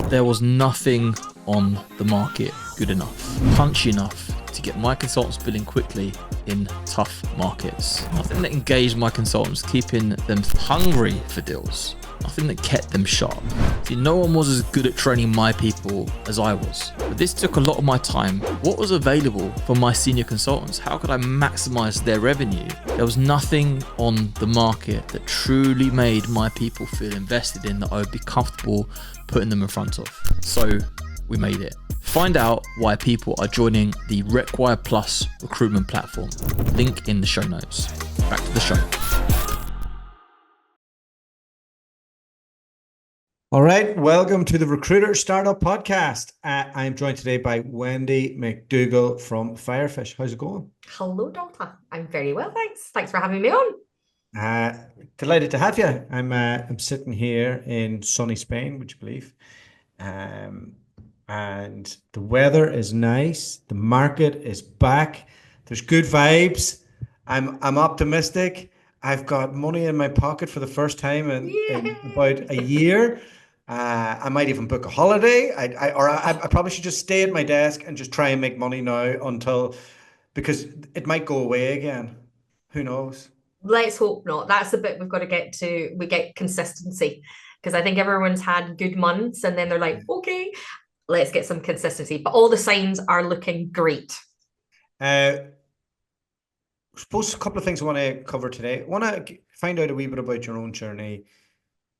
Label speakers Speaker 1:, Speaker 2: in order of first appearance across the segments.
Speaker 1: There was nothing on the market good enough, punchy enough to get my consultants billing quickly in tough markets. Nothing that engaged my consultants, keeping them hungry for deals. Nothing that kept them sharp. See, no one was as good at training my people as I was. But this took a lot of my time. What was available for my senior consultants? How could I maximize their revenue? There was nothing on the market that truly made my people feel invested in, that I would be comfortable putting them in front of. So we made it. Find out why people are joining the RecWire Plus recruitment platform. Link in the show notes. Back to the show.
Speaker 2: All right, welcome to the Recruiter Startup Podcast. I am joined today by Wendy McDougall from Firefish. How's it going?
Speaker 3: Hello, Dualta. I'm very well, thanks. Thanks for having me on.
Speaker 2: Delighted to have you. I'm sitting here in sunny Spain, would you believe? And the weather is nice. The market is back. There's good vibes. I'm optimistic. I've got money in my pocket for the first time in about a year. I might even book a holiday. I probably should just stay at my desk and just try and make money now because it might go away again. Who knows?
Speaker 3: Let's hope not. That's the bit we've got to get to. We get consistency, because I think everyone's had good months and then they're like, okay, let's get some consistency. But all the signs are looking great.
Speaker 2: I suppose a couple of things I want to cover today. I want to find out a wee bit about your own journey,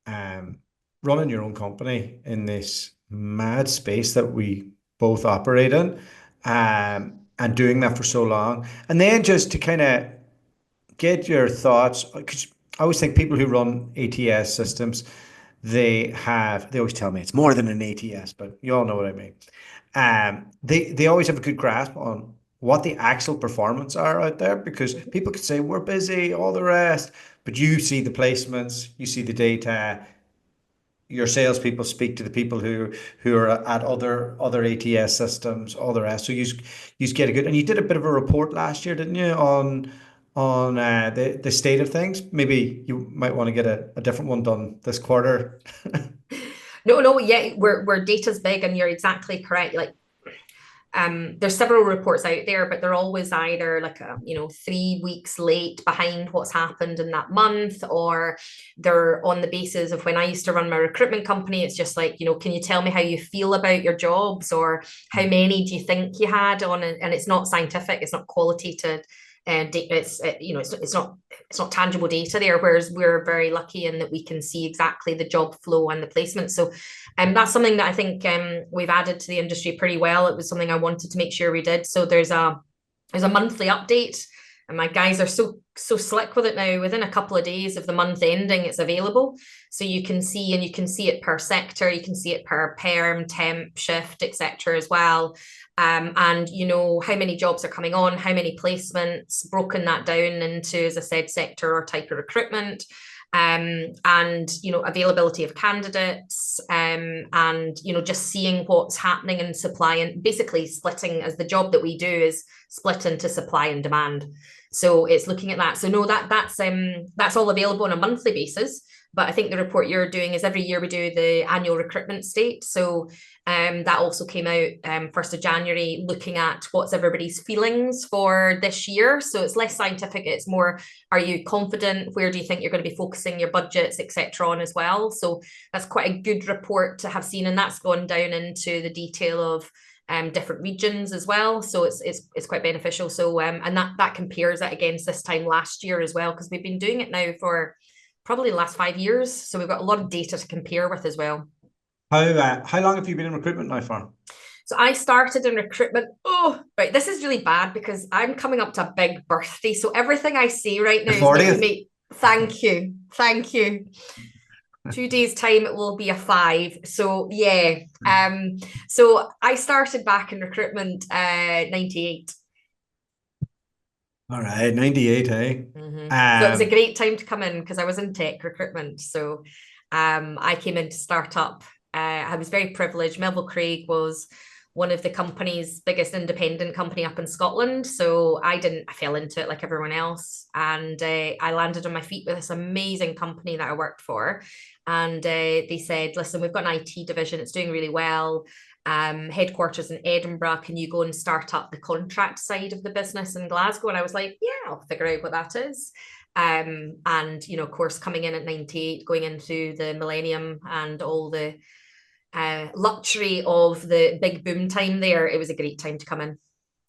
Speaker 2: running your own company in this mad space that we both operate in, and doing that for so long. And then just to kind of get your thoughts, because I always think people who run ATS systems, they always tell me it's more than an ATS, but you all know what I mean. They always have a good grasp on what the actual performance are out there, because people could say we're busy, all the rest, but you see the placements, you see the data. Your salespeople speak to the people who are at other ATS systems, all the rest. So you get a good, and you did a bit of a report last year, didn't you, on the state of things? Maybe you might want to get a different one done this quarter.
Speaker 3: No, yeah, where data's big, and you're exactly correct. Like, there's several reports out there, but they're always either like 3 weeks late behind what's happened in that month, or they're on the basis of when I used to run my recruitment company. It's just like, can you tell me how you feel about your jobs, or how many do you think you had on it? And it's not scientific, it's not qualitative data. It's not tangible data there, whereas we're very lucky in that we can see exactly the job flow and the placement. So that's something that I think we've added to the industry pretty well. It was something I wanted to make sure we did. So there's a monthly update, and my guys are so slick with it now. Within a couple of days of the month ending, it's available. So you can see it per sector, you can see it per perm, temp, shift, etc. as well. And how many jobs are coming on, how many placements, broken that down into, as I said, sector or type of recruitment, and availability of candidates, and just seeing what's happening in supply, and basically splitting, as the job that we do is split into supply and demand. So it's looking at that. So no, that's all available on a monthly basis. But I think the report you're doing is every year we do the annual recruitment state. So that also came out 1st of January, looking at what's everybody's feelings for this year. So it's less scientific. It's more, are you confident? Where do you think you're going to be focusing your budgets, etc. on as well? So that's quite a good report to have seen. And that's gone down into the detail of different regions as well. So it's quite beneficial. So and that compares it against this time last year as well, because we've been doing it now for probably the last 5 years. So we've got a lot of data to compare with as well.
Speaker 2: How long have you been in recruitment now for?
Speaker 3: So I started in recruitment. Oh, right. This is really bad because I'm coming up to a big birthday. So everything I say right now is making me. Thank you. 2 days time, it will be a 5. So yeah. So I started back in recruitment 98.
Speaker 2: All right, 98, hey?
Speaker 3: Mm-hmm. So it was a great time to come in because I was in tech recruitment. So I came in to start up. I was very privileged. Melville Craig was one of the company's biggest independent company up in Scotland. So I fell into it like everyone else. And I landed on my feet with this amazing company that I worked for. And they said, listen, we've got an IT division. It's doing really well. Headquarters in Edinburgh. Can you go and start up the contract side of the business in Glasgow? And I was like, yeah, I'll figure out what that is. And, of course, coming in at 98, going into the millennium and all the luxury of the big boom time there, it was a great time to come in.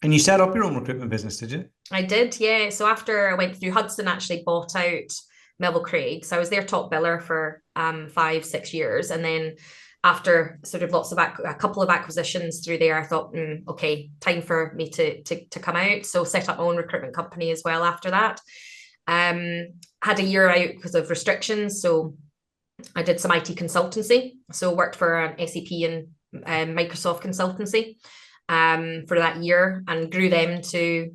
Speaker 2: And you set up your own recruitment business, did you?
Speaker 3: I did, yeah. So after I went through, Hudson actually bought out Melville Craig. So I was their top biller for 5-6 years. And then after sort of a couple of acquisitions through there, I thought, okay, time for me to come out. So set up my own recruitment company as well after that. Had a year out because of restrictions. So I did some IT consultancy. So worked for an SAP and Microsoft consultancy for that year, and grew them to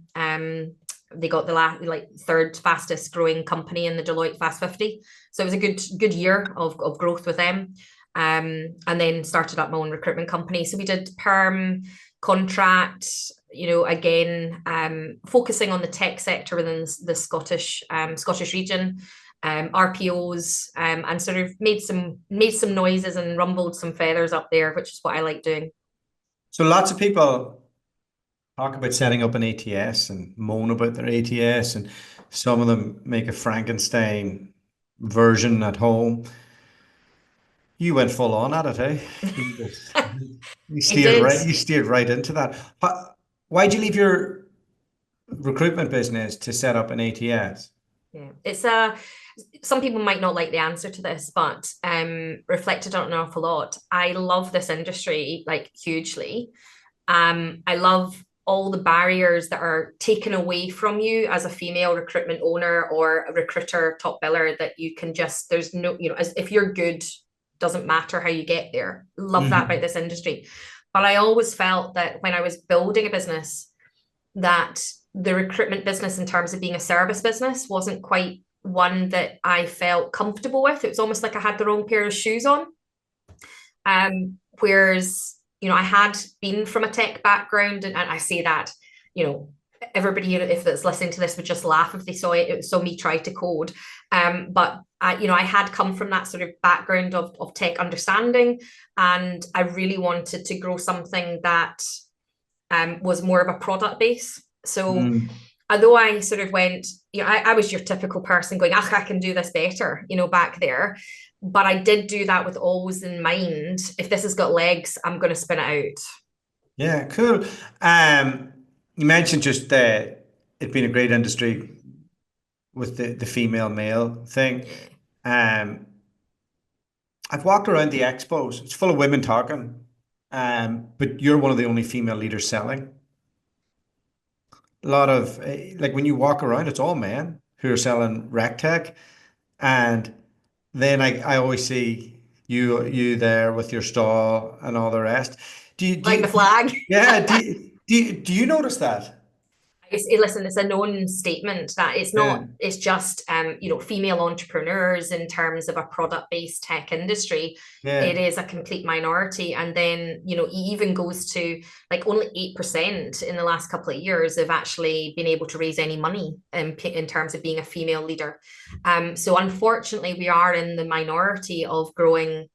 Speaker 3: they got the third fastest growing company in the Deloitte Fast 50. So it was a good year of growth with them. And then started up my own recruitment company. So we did perm, contract, again, focusing on the tech sector within the Scottish region, RPOs, and sort of made some noises and rumbled some feathers up there, which is what I like doing.
Speaker 2: So lots of people talk about setting up an ATS and moan about their ATS, and some of them make a Frankenstein version at home. You went full on at it, eh? You steered right into that. Why'd you leave your recruitment business to set up an ATS?
Speaker 3: Yeah, it's some people might not like the answer to this, but reflected on an awful lot. I love this industry hugely. I love all the barriers that are taken away from you as a female recruitment owner or a recruiter top biller, that you can just, there's no, as if you're good, doesn't matter how you get there. Love that about this industry. But I always felt that when I was building a business, that the recruitment business in terms of being a service business wasn't quite one that I felt comfortable with. It was almost like I had the wrong pair of shoes on. Whereas, I had been from a tech background, and I say that, everybody, if that's listening to this, would just laugh if they saw me try to code. But I had come from that sort of background of tech understanding, and I really wanted to grow something that was more of a product base. So although I sort of went, I was your typical person going, I can do this better, back there. But I did do that with always in mind, if this has got legs, I'm going to spin it out.
Speaker 2: Yeah, cool. You mentioned just it being a great industry with the female male thing. I've walked around the expos. It's full of women talking, but you're one of the only female leaders selling. A lot of when you walk around, it's all men who are selling rec tech, and then I always see you there with your stall and all the rest. Do
Speaker 3: the flag?
Speaker 2: Yeah. Do you notice that?
Speaker 3: Listen, it's a known statement that it's not, it's just, female entrepreneurs in terms of a product-based tech industry. It is a complete minority. And then, it even goes to only 8% in the last couple of years have actually been able to raise any money in terms of being a female leader. So unfortunately, we are in the minority of growing,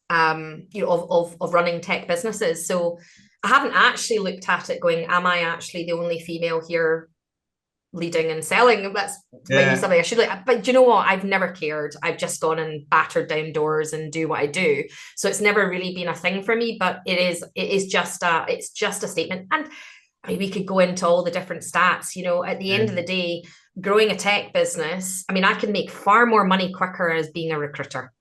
Speaker 3: of running tech businesses. So I haven't actually looked at it going, am I actually the only female here leading and selling? That's maybe something I should look at. But you know what? I've never cared. I've just gone and battered down doors and do what I do. So it's never really been a thing for me, but it's just a statement. And I mean, we could go into all the different stats, at the end of the day, growing a tech business, I mean, I can make far more money quicker as being a recruiter.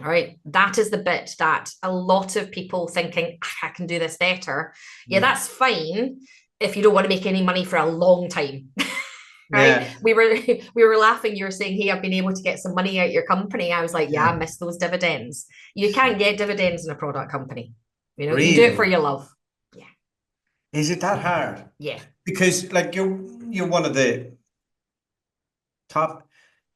Speaker 3: All right, that is the bit that a lot of people thinking, I can do this better. Yeah, that's fine if you don't want to make any money for a long time. Right? We were laughing. You were saying, hey, I've been able to get some money out of your company. I was like, I miss those dividends. You can't get dividends in a product company.
Speaker 2: Really?
Speaker 3: You do it for your love. Yeah.
Speaker 2: Is it that hard?
Speaker 3: Yeah.
Speaker 2: Because you're one of the top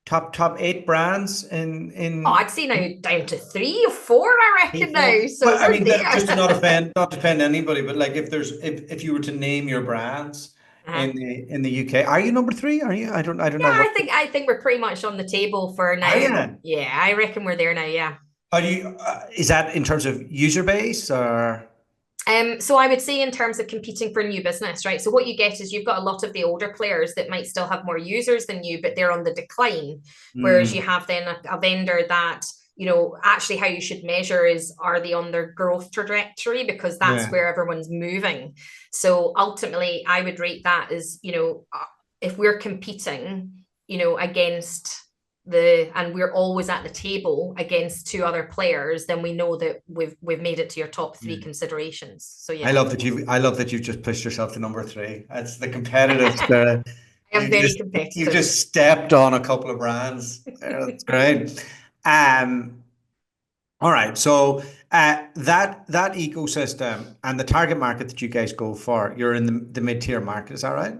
Speaker 2: top 8 brands
Speaker 3: Oh,
Speaker 2: in
Speaker 3: I'd say now down to 3 or 4, I reckon now. So
Speaker 2: Well, I
Speaker 3: we're
Speaker 2: mean, that, just to not
Speaker 3: there.
Speaker 2: offend, not offend anybody, but like if you were to name your brands
Speaker 3: Uh-huh.
Speaker 2: in the UK, are you number 3? Are you? I don't
Speaker 3: Yeah,
Speaker 2: know what.
Speaker 3: I think we're pretty much on the table for
Speaker 2: Are
Speaker 3: now.
Speaker 2: you?
Speaker 3: Yeah, I reckon we're there now. Yeah.
Speaker 2: How do you? Is that in terms of user base or?
Speaker 3: So I would say in terms of competing for new business, right? So what you get is you've got a lot of the older players that might still have more users than you, but they're on the decline. Whereas you
Speaker 2: Mm,
Speaker 3: have then a vendor that, actually how you should measure is, are they on their growth trajectory? Because that's
Speaker 2: yeah.
Speaker 3: where everyone's moving. So ultimately, I would rate that as, if we're competing, against and we're always at the table against 2 other players, then we know that we've made it to your top 3
Speaker 2: Yeah.
Speaker 3: considerations. So
Speaker 2: I
Speaker 3: yeah.
Speaker 2: love that you've just pushed yourself to number 3. That's the competitive.
Speaker 3: I am
Speaker 2: You
Speaker 3: very
Speaker 2: you
Speaker 3: competitive.
Speaker 2: just stepped on a couple of brands. That's great. Um, All right. So that ecosystem and the target market that you guys go for, you're in the mid-tier market, is that right?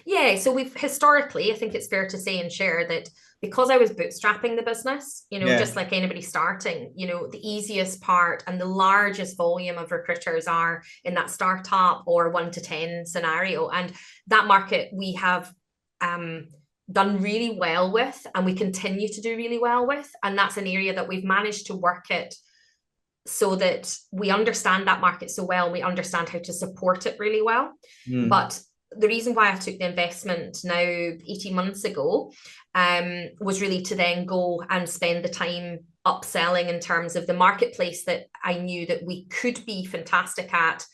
Speaker 3: Yeah, so we've historically, I think it's fair to say and share that because I was bootstrapping the business,
Speaker 2: Yeah.
Speaker 3: just like anybody starting, the easiest part and the largest volume of recruiters are in that startup or 1 to 10 scenario. And that market we have done really well with, and we continue to do really well with. And that's an area that we've managed to work it so that we understand that market so well, we understand how to support it really well.
Speaker 2: Mm.
Speaker 3: But the reason why I took the investment now 18 months ago was really to then go and spend the time upselling in terms of the marketplace that I knew that we could be fantastic at,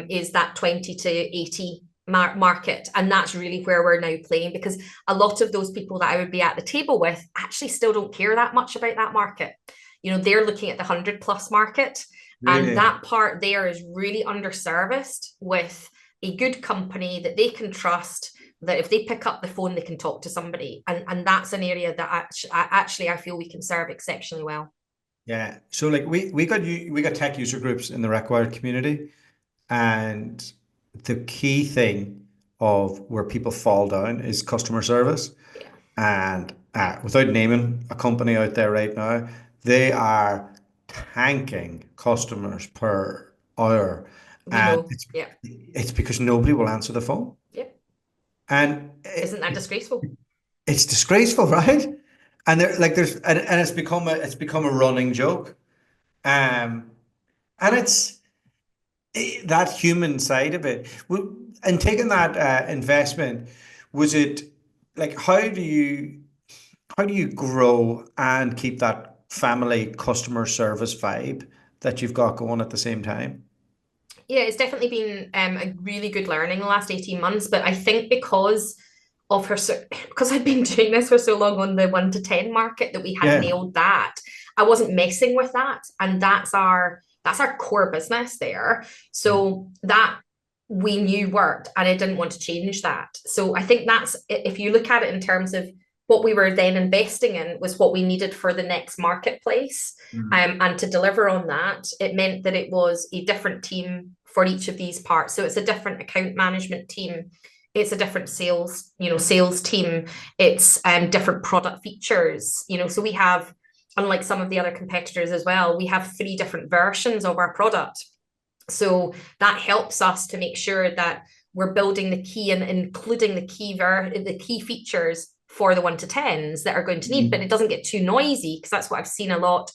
Speaker 3: is that 20 to 80 market. And that's really where we're now playing, because a lot of those people that I would be at the table with actually still don't care that much about that market. They're looking at the 100+ market, and
Speaker 2: Really?
Speaker 3: that part there is really underserviced with a good company that they can trust, that if they pick up the phone they can talk to somebody, and that's an area that actually I feel we can serve exceptionally well.
Speaker 2: Yeah. So like we got tech user groups in the Required community, and the key thing of where people fall down is customer service.
Speaker 3: Yeah,
Speaker 2: And without naming a company out there right now, they are tanking customers per hour,
Speaker 3: we
Speaker 2: and
Speaker 3: know. Yeah.
Speaker 2: it's because nobody will answer the phone,
Speaker 3: Yep.
Speaker 2: and
Speaker 3: Isn't that disgraceful?
Speaker 2: it's disgraceful, right? And there, like, and it's become a running joke, um, and it's that human side of it. And taking that investment, was it like how do you grow and keep that family customer service vibe that you've got going at the same time?
Speaker 3: Yeah, it's definitely been a really good learning the last 18 months. But I think because I'd been doing this for so long on the 1 to 10 market, that we had
Speaker 2: Yeah.
Speaker 3: nailed that. I wasn't messing with that. And that's our core business there.
Speaker 2: Yeah.
Speaker 3: So that we knew worked, and I didn't want to change that. So I think that's, if you look at it in terms of what we were then investing in, was what we needed for the next marketplace.
Speaker 2: Mm.
Speaker 3: And to deliver on that, it meant that it was a different team for each of these parts. So it's a different account management team. It's a different sales team. It's different product features. So we have, unlike some of the other competitors as well, we have 3 different versions of our product. So that helps us to make sure that we're building the key and including the key features for the 1 to 10s that are going to need, but it doesn't get too noisy, because that's what I've seen a lot.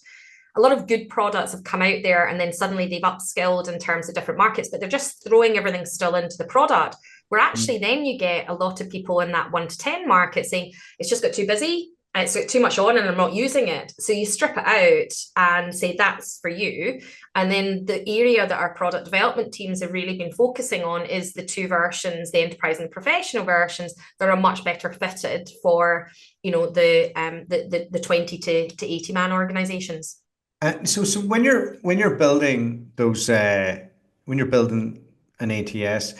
Speaker 3: A lot of good products have come out there, and then suddenly they've upskilled in terms of different markets, but they're just throwing everything still into the product. Where actually then you get a lot of people in that 1 to 10 market saying, it's just got too busy, and it's got too much on, and I'm not using it. So you strip it out and say that's for you. And then the area that our product development teams have really been focusing on is the 2 versions, the enterprise and the professional versions, that are much better fitted for the 20 to 80 man organizations.
Speaker 2: So when you're building those when you're building an ATS,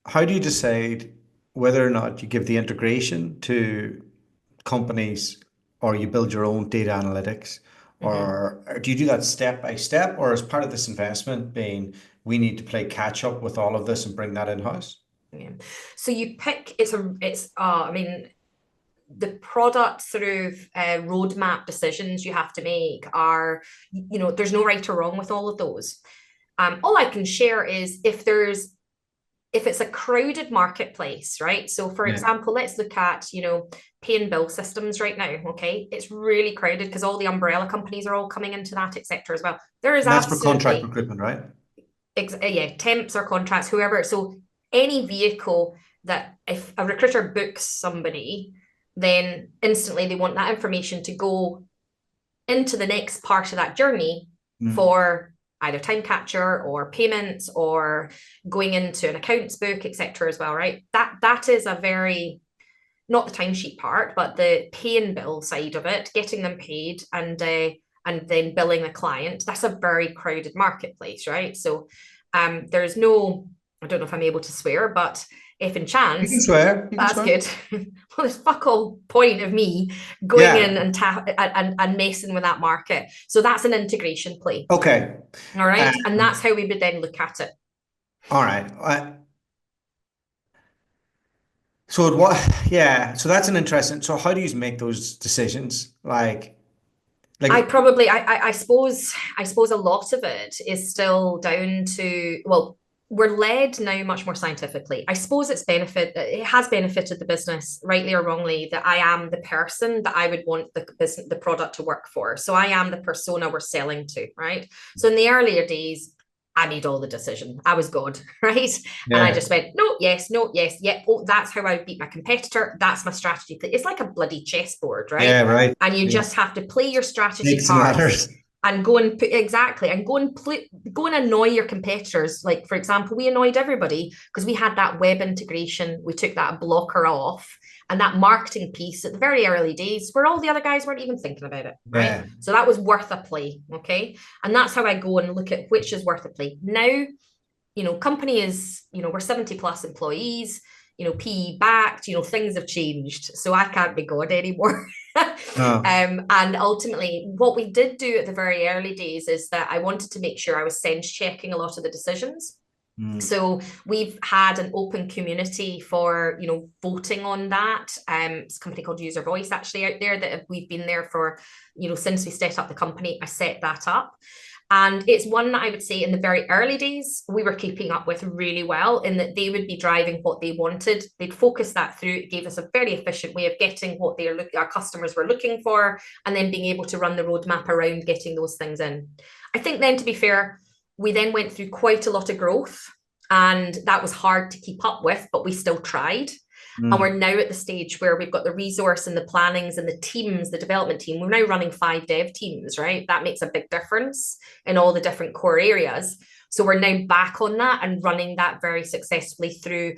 Speaker 2: how do you decide whether or not you give the integration to companies, or you build your own data analytics,
Speaker 3: Mm-hmm.
Speaker 2: or do you do that step by step, or as part of this investment being we need to play catch up with all of this and bring that in house?
Speaker 3: Yeah. So you pick, I mean, the product sort of roadmap decisions you have to make are, there's no right or wrong with all of those. All I can share is if it's a crowded marketplace, right? So for example, let's look at, pay and bill systems right now. Okay. It's really crowded because all the umbrella companies are all coming into that, etc. as well. There is
Speaker 2: that's for contract recruitment, right?
Speaker 3: Yeah, temps or contracts, whoever. So any vehicle that if a recruiter books somebody, then instantly they want that information to go into the next part of that journey for either time capture or payments or going into an accounts book, etc. as well, right? That is a very, not the timesheet part, but the pay and bill side of it, getting them paid and then billing the client. That's a very crowded marketplace, right? So there's no, I don't know if I'm able to swear, but if in chance,
Speaker 2: you can swear.
Speaker 3: That's good. Well, there's fuck all point of me going in and messing with that market. So that's an integration play.
Speaker 2: Okay.
Speaker 3: All right. And that's how we would then look at it.
Speaker 2: All right. So that's an interesting. So how do you make those decisions? Like
Speaker 3: I suppose a lot of it is still down to, well, we're led now much more scientifically. I suppose it has benefited the business, rightly or wrongly, that I am the person that I would want the product to work for. So I am the persona we're selling to, right? So in the earlier days, I made all the decision. I was God, right? Yeah. And I just went, no, yes, yeah. Oh, that's how I beat my competitor. That's my strategy. It's like a bloody chessboard, right?
Speaker 2: Yeah, right.
Speaker 3: And you just have to play your strategy cards and go and go and annoy your competitors. Like, for example, we annoyed everybody because we had that web integration. We took that blocker off. And that marketing piece at the very early days where all the other guys weren't even thinking about it, right? Yeah. So that was worth a play, okay? And that's how I go and look at which is worth a play. Now, company is, we're 70 plus employees, PE backed, things have changed. So I can't be God anymore. No. And ultimately, what we did do at the very early days is that I wanted to make sure I was sense checking a lot of the decisions. So we've had an open community for, voting on that. It's a company called User Voice actually out there that we've been there for, since we set up the company. I set that up. And it's one that I would say in the very early days, we were keeping up with really well in that they would be driving what they wanted. They'd focus that through. It gave us a very efficient way of getting what our customers were looking for and then being able to run the roadmap around getting those things in. I think then, to be fair, we then went through quite a lot of growth and that was hard to keep up with, but we still tried. And we're now at the stage where we've got the resource and the plannings and the teams, the development team. We're now running 5 dev teams, right? That makes a big difference in all the different core areas. So we're now back on that and running that very successfully through,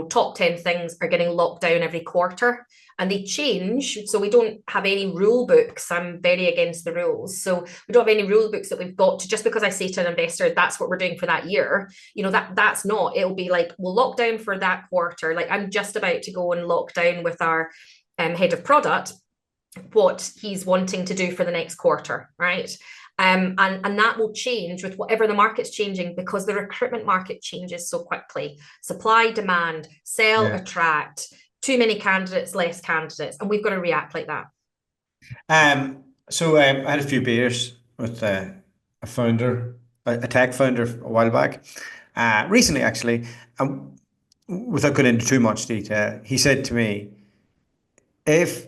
Speaker 3: top 10 things are getting locked down every quarter and they change. So we don't have any rule books. I'm very against the rules. So we don't have any rule books that we've got to, just because I say to an investor, that's what we're doing for that year, that's not, it'll be like, we'll lock down for that quarter. Like I'm just about to go and lock down with our head of product, what he's wanting to do for the next quarter, right? And that will change with whatever the market's changing because the recruitment market changes so quickly. Supply, demand, sell, attract, too many candidates, less candidates. And we've got to react like that.
Speaker 2: So I had a few beers with a founder, a tech founder a while back, recently actually, without going into too much detail. He said to me, if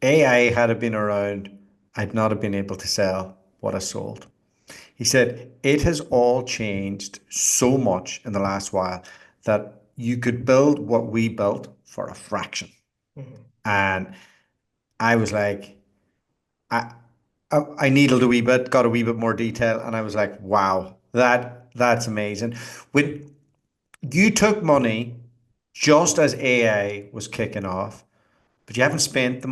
Speaker 2: AI had been around, I'd not have been able to sell what I sold. He said, it has all changed so much in the last while that you could build what we built for a fraction. Mm-hmm. And I was like, I needled a wee bit, got a wee bit more detail. And I was like, wow, that's amazing. When you took money just as AI was kicking off, but you haven't spent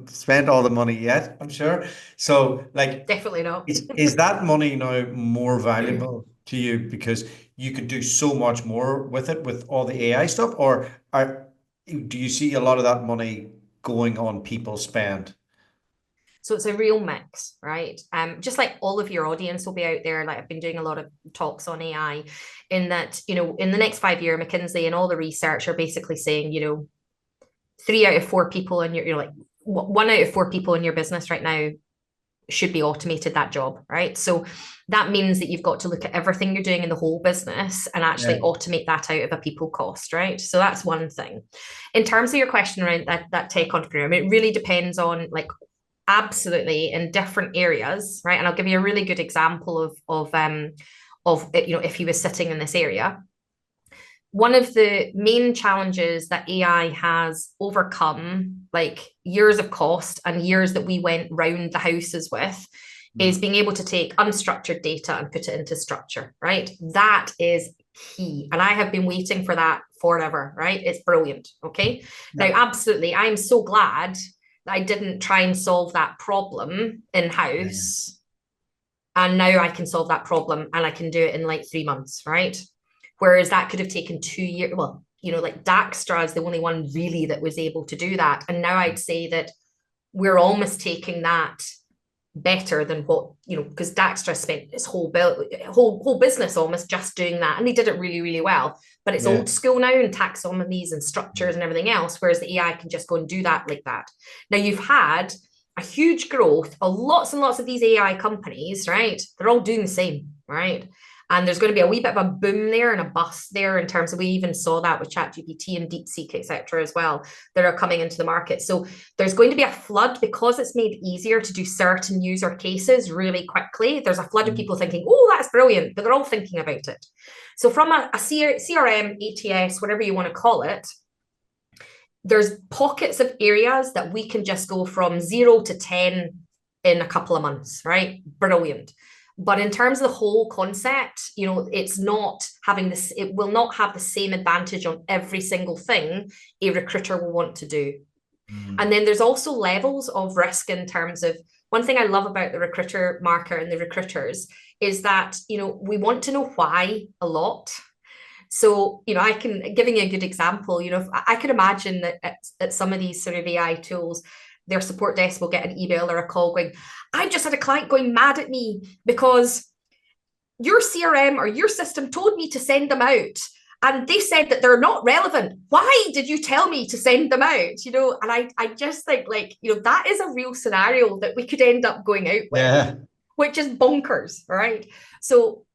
Speaker 2: spent all the money yet, I'm sure. So like,
Speaker 3: definitely not.
Speaker 2: is that money now more valuable to you because you could do so much more with it with all the AI stuff, or do you see a lot of that money going on people spend?
Speaker 3: So it's a real mix, right? Just like all of your audience will be out there. Like I've been doing a lot of talks on AI in that, in the next 5 years, McKinsey and all the research are basically saying, 3 out of 4 people in your, like 1 out of 4 people in your business right now should be automated that job, right? So that means that you've got to look at everything you're doing in the whole business and actually automate that out of a people cost, right? So that's one thing. In terms of your question around that tech entrepreneur, I mean, it really depends on, like, absolutely in different areas, right? And I'll give you a really good example of if he was sitting in this area. One of the main challenges that AI has overcome, like years of cost and years that we went round the houses with, is being able to take unstructured data and put it into structure, right? That is key. And I have been waiting for that forever, right? It's brilliant, okay? Now, absolutely, I'm so glad that I didn't try and solve that problem in-house. And now I can solve that problem and I can do it in like 3 months, right? Whereas that could have taken 2 years. Well, like Daxtra is the only one really that was able to do that. And now I'd say that we're almost taking that better than what, because Daxtra spent its whole business almost just doing that. And they did it really, really well. But it's old school now, and taxonomies and structures and everything else, whereas the AI can just go and do that like that. Now, you've had a huge growth of lots and lots of these AI companies, right? They're all doing the same, right? And there's going to be a wee bit of a boom there and a bust there in terms of, we even saw that with ChatGPT and DeepSeek, etc. as well, that are coming into the market. So there's going to be a flood because it's made easier to do certain user cases really quickly. There's a flood of people thinking, oh, that's brilliant, but they're all thinking about it. So from a CRM, ATS, whatever you want to call it, there's pockets of areas that we can just go from 0 to 10 in a couple of months, right? Brilliant. But in terms of the whole concept, it's not having this, it will not have the same advantage on every single thing a recruiter will want to do. And then there's also levels of risk in terms of, one thing I love about the recruiter market and the recruiters is that, we want to know why a lot. So, I can, giving you a good example, I could imagine that at some of these sort of AI tools, their support desk will get an email or a call going, I just had a client going mad at me because your CRM or your system told me to send them out and they said that they're not relevant. Why did you tell me to send them out? And I just think, like, that is a real scenario that we could end up going out with, which is bonkers, right? So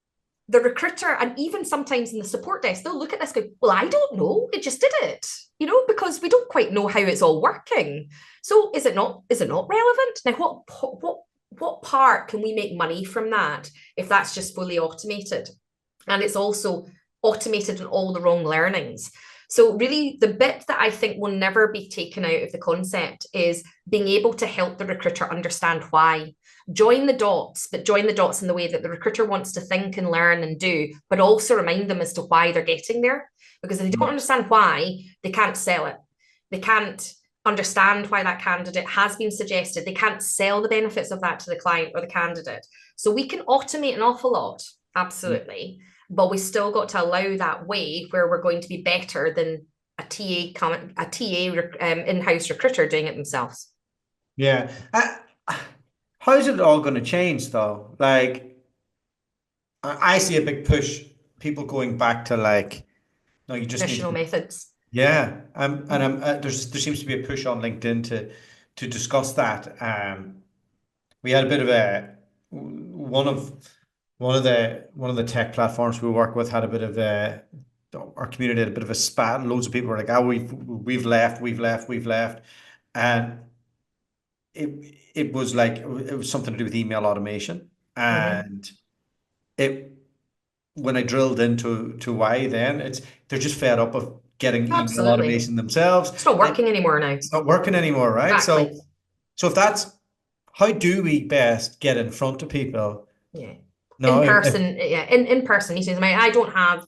Speaker 3: the recruiter, and even sometimes in the support desk, they'll look at this and go, well, I don't know, it just did it, because we don't quite know how it's all working. So is it not relevant? Now, what part can we make money from that if that's just fully automated? And it's also automated in all the wrong learnings. So really, the bit that I think will never be taken out of the concept is being able to help the recruiter understand why. Join the dots, but join the dots in the way that the recruiter wants to think and learn and do, but also remind them as to why they're getting there. Because if they don't understand why, they can't sell it. They can't understand why that candidate has been suggested. They can't sell the benefits of that to the client or the candidate. So we can automate an awful lot, absolutely. But we still got to allow that way where we're going to be better than a TA in-house recruiter doing it themselves.
Speaker 2: Yeah. How's it all going to change, though? Like, I see a big push, people going back to, like, no, you just
Speaker 3: traditional methods.
Speaker 2: Yeah, there seems to be a push on LinkedIn to discuss that. We had a bit of one of the tech platforms we work with had a bit of our community had a bit of a spat. Loads of people were like, "Oh, we've left," and it was like it was something to do with email automation, and when I drilled into why, then they're just fed up of getting email automation themselves.
Speaker 3: It's not working anymore now.
Speaker 2: It's not working anymore, right?
Speaker 3: Exactly.
Speaker 2: So if that's, how do we best get in front of people?
Speaker 3: Yeah.
Speaker 2: No,
Speaker 3: in person meetings. I mean, I don't have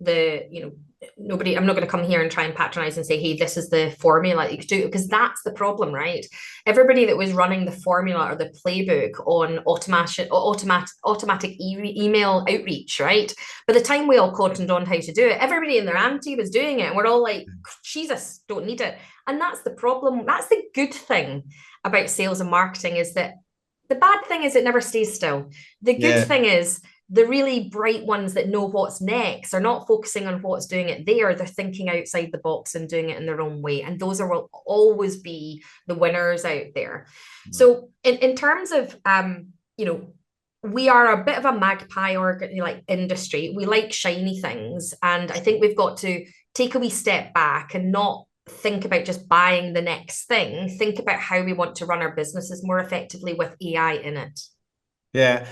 Speaker 3: the, nobody, I'm not going to come here and try and patronize and say, hey, this is the formula you could do, because that's the problem, right? Everybody that was running the formula or the playbook on automatic email outreach, right? By the time we all cottoned on how to do it, everybody and their auntie was doing it. And we're all like, Jesus, don't need it. And that's the problem. That's the good thing about sales and marketing, is that the bad thing is it never stays still. The good thing is the really bright ones that know what's next are not focusing on what's doing it there. They're thinking outside the box and doing it in their own way. And those will always be the winners out there. So in terms of, we are a bit of a magpie industry. We like shiny things. And I think we've got to take a wee step back and not think about just buying the next thing. Think about how we want to run our businesses more effectively with AI in it.
Speaker 2: Yeah.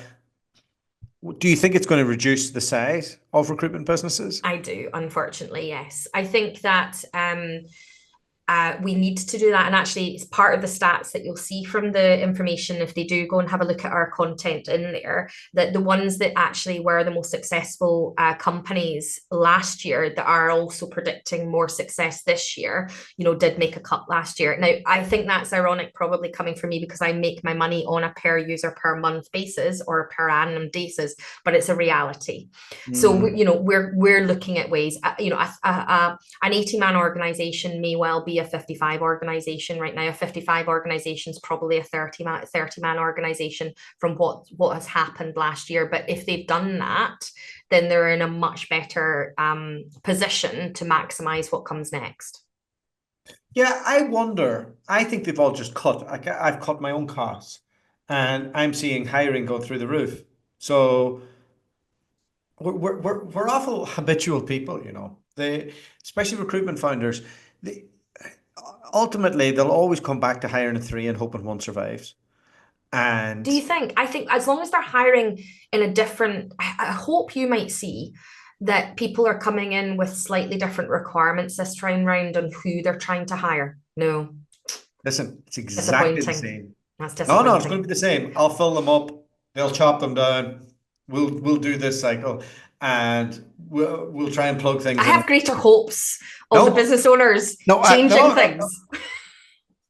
Speaker 2: Do you think it's going to reduce the size of recruitment businesses?
Speaker 3: I do, unfortunately, yes. I think that we need to do that. And actually, it's part of the stats that you'll see from the information if they do go and have a look at our content in there, that the ones that actually were the most successful companies last year that are also predicting more success this year, did make a cut last year. Now, I think that's ironic, probably coming from me because I make my money on a per user per month basis or a per annum basis, but it's a reality. So, we're looking at ways, an 80-man organization may well be a 55 organization right now. A 55 organization is probably a 30-man organization from what has happened last year. But if they've done that, then they're in a much better position to maximize what comes next.
Speaker 2: Yeah, I wonder. I think they've all just cut. I've cut my own costs, and I'm seeing hiring go through the roof. So we're awful habitual people, especially recruitment founders. Ultimately, they'll always come back to hiring a 3 and hoping 1 survives. And
Speaker 3: do you think? I think as long as they're hiring in a different, I hope you might see that people are coming in with slightly different requirements this time round on who they're trying to hire. No.
Speaker 2: Listen, it's exactly the same.
Speaker 3: That's disappointing.
Speaker 2: No, it's going to be the same. I'll fill them up. They'll chop them down. We'll do this cycle, and we'll try and plug things.
Speaker 3: I have greater hopes of the business owners changing things.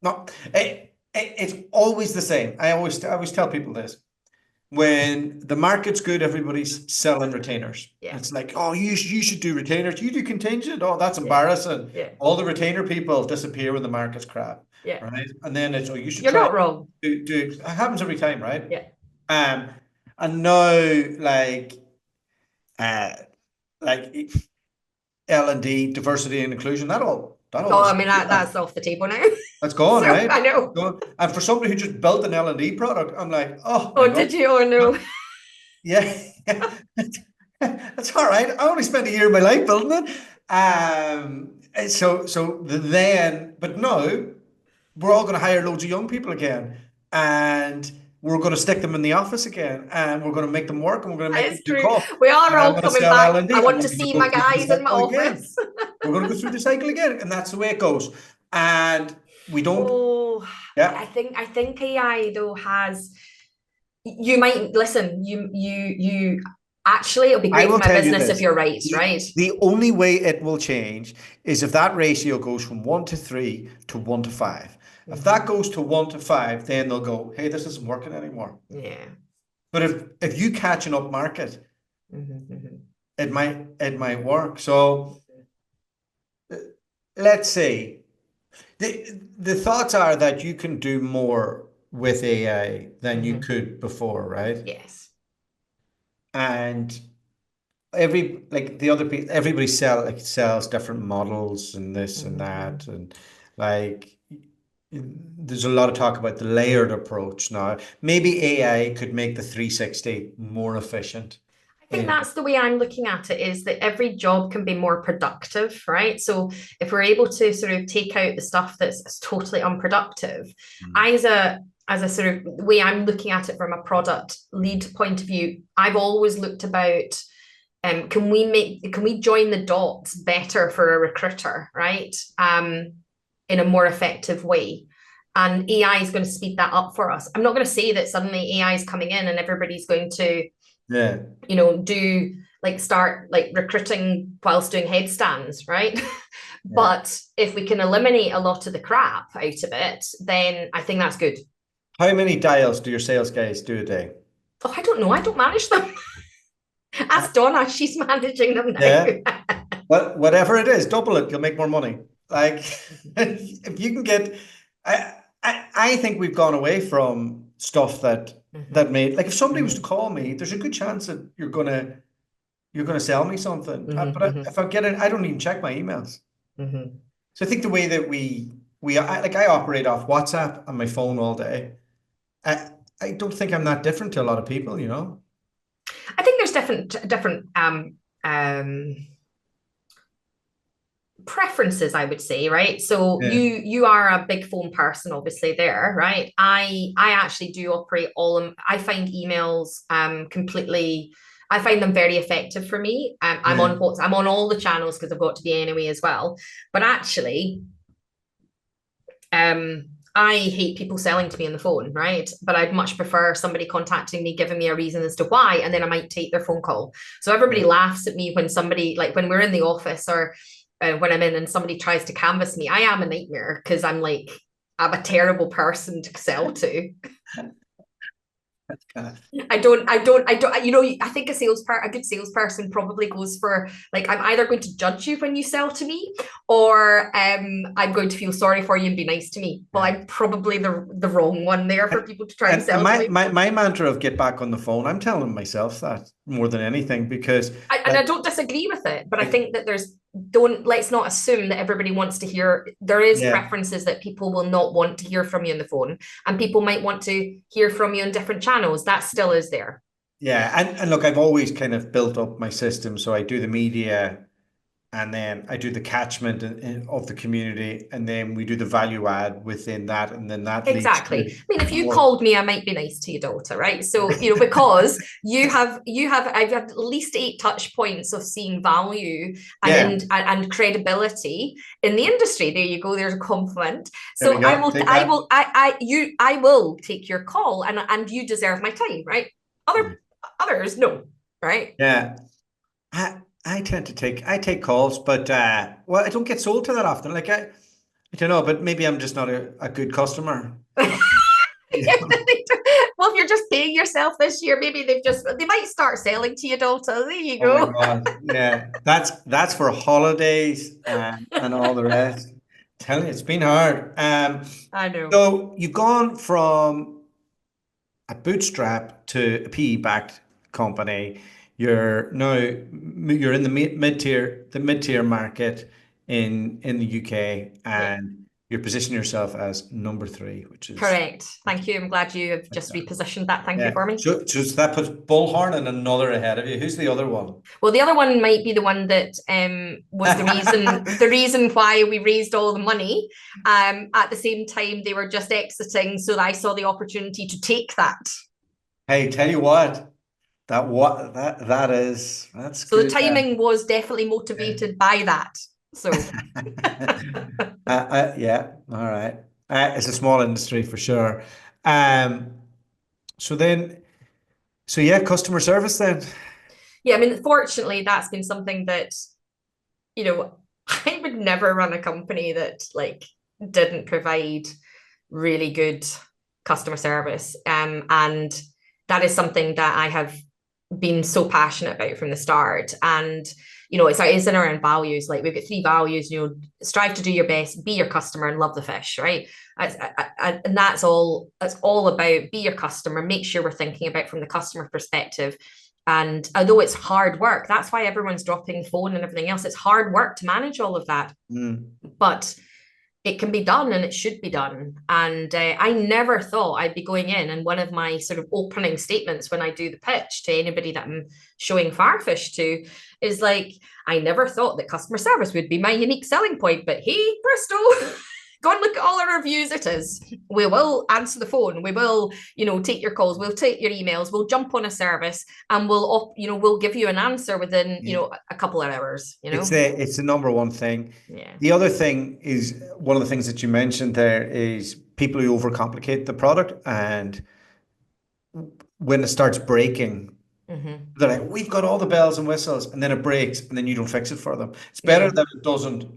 Speaker 2: No, it's always the same. I always tell people this. When the market's good, everybody's selling retainers.
Speaker 3: Yeah.
Speaker 2: It's like, oh, you should do retainers. You do contingent. Oh, that's embarrassing.
Speaker 3: Yeah.
Speaker 2: All the retainer people disappear when the market's crap.
Speaker 3: Yeah.
Speaker 2: Right. And then it's, you should.
Speaker 3: You're not wrong.
Speaker 2: It happens every time, right?
Speaker 3: Yeah.
Speaker 2: And now L&D, diversity and inclusion, that's
Speaker 3: off the table now.
Speaker 2: That's gone,
Speaker 3: So,
Speaker 2: right?
Speaker 3: I know.
Speaker 2: And for somebody who just built an L&D product, I'm like,
Speaker 3: did you? Oh no.
Speaker 2: Yeah. That's all right. I only spent a year of my life building it. But no, we're all going to hire loads of young people again, and we're going to stick them in the office again, and we're going to make them work, and we're going to make them do calls.
Speaker 3: We are all coming back. L&D. I want to see my guys in my office.
Speaker 2: We're going to go through the cycle again, and that's the way it goes. And we don't.
Speaker 3: Oh, yeah. I think AI though has. You might listen. You actually, it'll be great for my business if you're right. Right.
Speaker 2: The only way it will change is if that ratio goes from 1 to 3 to 1 to 5. If that goes to 1 to 5, then they'll go, hey, this isn't working anymore.
Speaker 3: Yeah.
Speaker 2: But if you catch an up market, it might work. So let's say the thoughts are that you can do more with AI than you could before, right?
Speaker 3: Yes.
Speaker 2: And everybody sells different models and this and that, and there's a lot of talk about the layered approach now. Maybe AI could make the 360 more efficient.
Speaker 3: I think that's the way I'm looking at it, is that every job can be more productive, right? So if we're able to sort of take out the stuff that's totally unproductive, as a sort of way I'm looking at it from a product lead point of view, I've always looked about, can we join the dots better for a recruiter, right? In a more effective way. And AI is going to speed that up for us. I'm not going to say that suddenly AI is coming in and everybody's going to, start recruiting whilst doing headstands, right? But if we can eliminate a lot of the crap out of it, then I think that's good.
Speaker 2: How many dials do your sales guys do a day?
Speaker 3: Oh, I don't know. I don't manage them. Ask Donna. She's managing them now.
Speaker 2: Yeah. Well, whatever it is, double it. You'll make more money. If you can get, I think we've gone away from stuff that that made, like if somebody was to call me, there's a good chance that you're gonna sell me something. If I get it, I don't even check my emails. So I think the way that I operate off WhatsApp and my phone all day. I don't think I'm that different to a lot of people, you know.
Speaker 3: I think there's different preferences, I would say, right? So you are a big phone person, obviously there, right? I actually do operate I find emails completely, I find them very effective for me. I'm on all the channels because I've got to be anyway as well. But actually, I hate people selling to me on the phone, right? But I'd much prefer somebody contacting me, giving me a reason as to why, and then I might take their phone call. So everybody laughs at me when somebody, like when we're in the office or when I'm in and somebody tries to canvass me. I am a nightmare because I'm a terrible person to sell to. I don't, you know, I think a good salesperson probably goes for, like, I'm either going to judge you when you sell to me, or I'm going to feel sorry for you and be nice to me. Well, I'm probably the wrong one there for people to try and sell to me.
Speaker 2: My mantra of get back on the phone, I'm telling myself that more than anything, because
Speaker 3: I don't disagree with it, but I think that let's not assume that everybody wants to hear. There is preferences that people will not want to hear from you on the phone, and people might want to hear from you on different channels. That still is there.
Speaker 2: Yeah, and look, I've always kind of built up my system. So I do the media, and then I do the catchment of the community, and then we do the value add within that, and then that
Speaker 3: exactly. I mean, if you called me, I might be nice to you, Dualta, right? So, you know, because I've had at least 8 touch points of seeing value and credibility in the industry. There you go. There's a compliment. So I will take your call, and you deserve my time, right? Others, no, right?
Speaker 2: Yeah. I tend to take calls, but well, I don't get sold to that often. Like I don't know, but maybe I'm just not a good customer.
Speaker 3: Well, if you're just paying yourself this year, maybe they might start selling to you, Dualta. There you go.
Speaker 2: Oh my God. Yeah, that's for holidays and all the rest. Tell you, it's been hard.
Speaker 3: I know.
Speaker 2: So you've gone from a bootstrap to a PE-backed company. You're in the mid-tier market in the UK, and you're positioning yourself as number 3, which is
Speaker 3: correct. Thank you. I'm glad you have just repositioned that. Thank you for me.
Speaker 2: So that puts Bullhorn and another ahead of you. Who's the other one?
Speaker 3: Well, the other one might be the one that was the reason why we raised all the money. At the same time, they were just exiting, so I saw the opportunity to take that.
Speaker 2: Hey, tell you what. That's
Speaker 3: so good. The timing was definitely motivated by that. So
Speaker 2: yeah, all right. It's a small industry for sure. So yeah, customer service then.
Speaker 3: Yeah, I mean, fortunately, that's been something that, you know, I would never run a company that didn't provide really good customer service. And that is something that I have been so passionate about from the start. And, you know, it's in our own values. Like, we've got 3 values, you know: strive to do your best, be your customer, and love the fish, right? And that's all about be your customer, make sure we're thinking about from the customer perspective. And although it's hard work, that's why everyone's dropping the phone and everything else. It's hard work to manage all of that. But it can be done, and it should be done. And I never thought I'd be going in, and one of my sort of opening statements when I do the pitch to anybody that I'm showing Firefish to is like, I never thought that customer service would be my unique selling point, but hey, Bristol, go and look at all our reviews. It is. We will answer the phone. We will, you know, take your calls. We'll take your emails. We'll jump on a service, and we'll give you an answer within, you know, a couple of hours. You know,
Speaker 2: it's the number one thing.
Speaker 3: Yeah.
Speaker 2: The other thing is, one of the things that you mentioned there is people who overcomplicate the product, and when it starts breaking, they're like, we've got all the bells and whistles, and then it breaks, and then you don't fix it for them. It's better that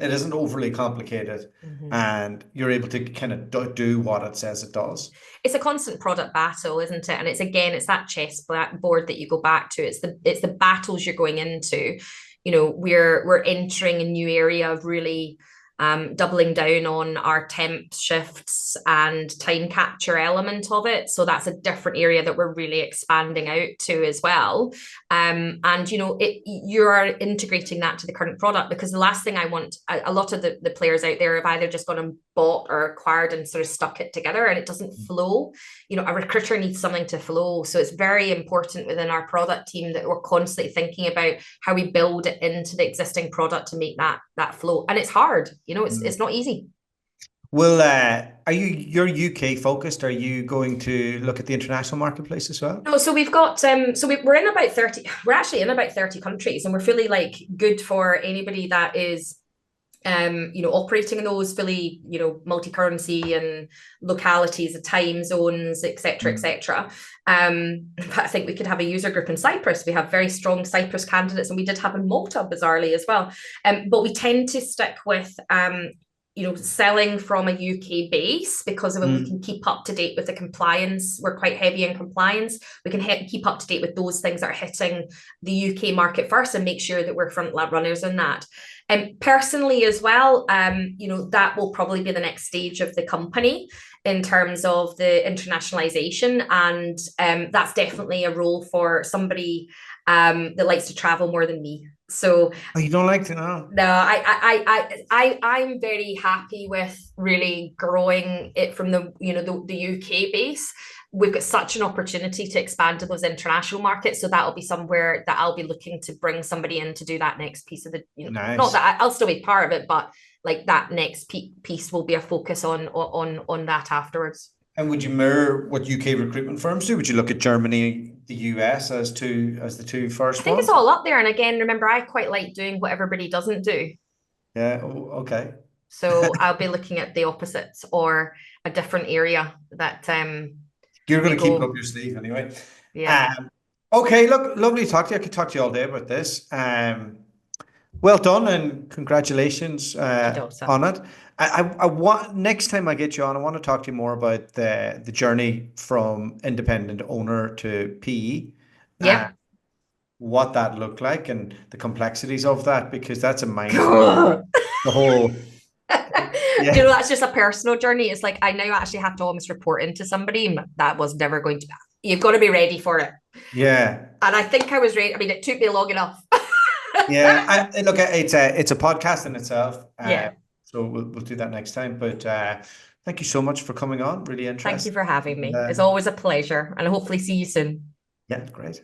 Speaker 2: it isn't overly complicated, and you're able to kind of do what it says it does.
Speaker 3: It's a constant product battle, isn't it? And it's that chessboard that you go back to. It's the battles you're going into. You know, we're entering a new area of really doubling down on our temp shifts and time capture element of it. So that's a different area that we're really expanding out to as well. And you are integrating that to the current product, because the last thing I want, a lot of the players out there have either just gone and bought or acquired and sort of stuck it together, and it doesn't flow. A recruiter needs something to flow. So it's very important within our product team that we're constantly thinking about how we build it into the existing product to make that flow. And it's hard, it's not easy.
Speaker 2: Well, you're UK focused? Are you going to look at the international marketplace as well?
Speaker 3: No, so we've got we're in about 30. We're actually in about 30 countries, and we're fully good for anybody that is operating in those fully, multi-currency and localities, the time zones, etc., etc. I think we could have a user group in Cyprus. We have very strong Cyprus candidates, and we did have in Malta, bizarrely, as well. But we tend to stick with selling from a UK base, because we can keep up to date with the compliance. We're quite heavy in compliance. We can keep up to date with those things that are hitting the UK market first, and make sure that we're front runners in that. And personally as well, that will probably be the next stage of the company in terms of the internationalization. And that's definitely a role for somebody that likes to travel more than me. So
Speaker 2: you don't like to know?
Speaker 3: No, I'm very happy with really growing it from the UK base. We've got such an opportunity to expand to those international markets, so that'll be somewhere that I'll be looking to bring somebody in to do that next piece of the.
Speaker 2: Nice.
Speaker 3: Not that I'll still be part of it, but like that next piece will be a focus on that afterwards.
Speaker 2: And would you mirror what UK recruitment firms do? Would you look at Germany, the US as the two first
Speaker 3: I think
Speaker 2: ones?
Speaker 3: it's all up there. And again, remember, I quite like doing what everybody doesn't do.
Speaker 2: Yeah. Okay.
Speaker 3: So I'll be looking at the opposites or a different area that
Speaker 2: you're going to keep up your sleeve anyway.
Speaker 3: Yeah.
Speaker 2: Okay. Look, lovely to talk to you. I could talk to you all day about this. Well done, and congratulations on it. I want, next time I get you on, I want to talk to you more about the journey from independent owner to PE.
Speaker 3: Yeah.
Speaker 2: What that looked like and the complexities of that, because that's a mindset. The whole.
Speaker 3: Yeah. That's just a personal journey. It's like I now actually have to almost report into somebody. That was never going to be. You've got to be ready for it.
Speaker 2: Yeah.
Speaker 3: And I think I was ready. I mean, it took me long enough.
Speaker 2: Yeah, look, it's a podcast in itself.
Speaker 3: Yeah.
Speaker 2: So we'll do that next time. But thank you so much for coming on. Really interesting.
Speaker 3: Thank you for having me. It's always a pleasure, and hopefully see you soon.
Speaker 2: Yeah, great.